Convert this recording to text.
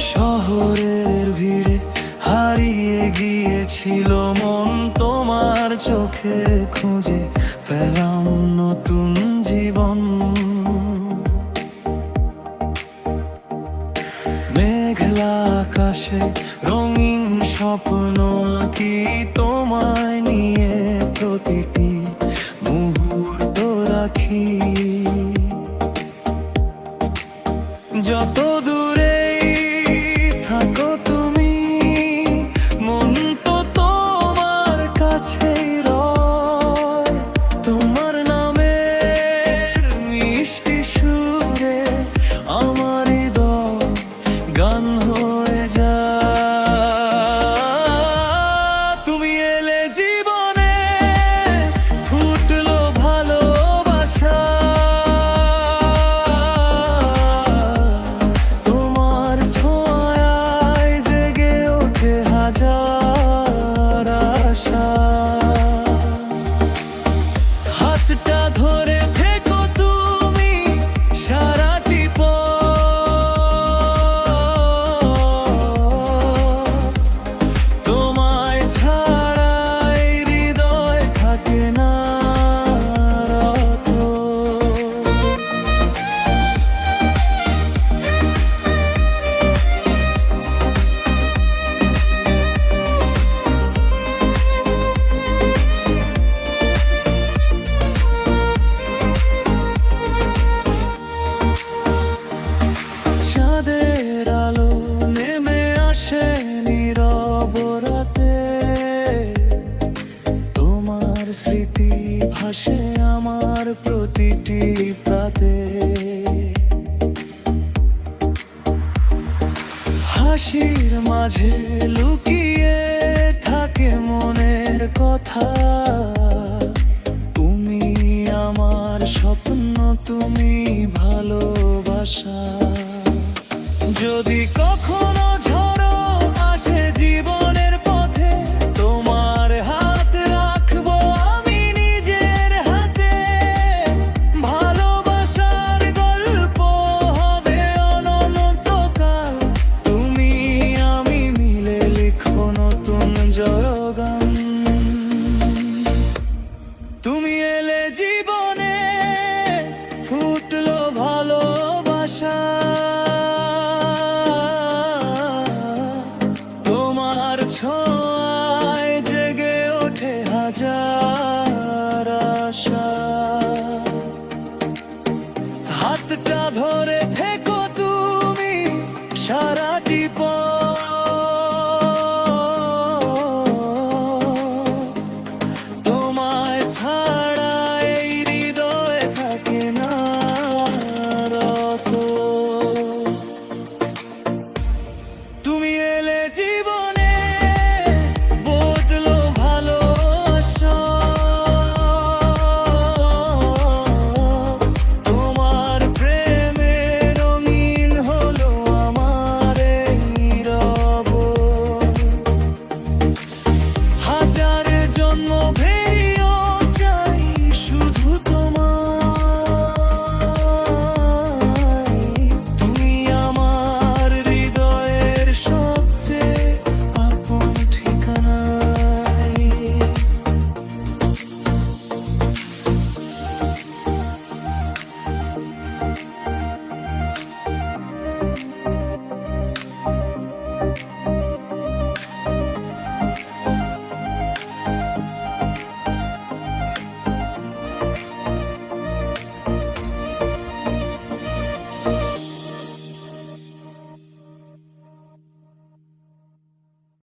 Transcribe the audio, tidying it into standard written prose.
শহরের ভিড়ে হারিয়ে গিয়েছিল মন, তোমার চোখে খুঁজে পেলাম নতুন জীবন। মেঘলা আকাশে রঙিন স্বপ্ন কি তোমায় নিয়ে প্রতিটি মুহূর্ত রাখি। যত দূরেই থাকো তুমি, মন তো তোমার কাছেই রয়। তোমার নামের মিষ্টি সুরে আমার হৃদয় গান হয়ে যায়। তুমি এলে জীবনে ফুটলো ভালোবাসা, তোমার ছোঁয়ায় জেগে ওঠে হাজার আশা। হাতটা ধরে থেকো তুমি সারাটি পথ, তোমায় ছাড়াই হৃদয় থাকে না রত। চাঁদের আলো নেমে আসে নীরব রাতে, তোমার স্মৃতি ভাসে আমার প্রতিটি প্রাতে। হাসির মাঝে লুকিয়ে থাকে মনের কথা, তুমি আমার স্বপ্ন, তুমি ভালোবাসা। যদি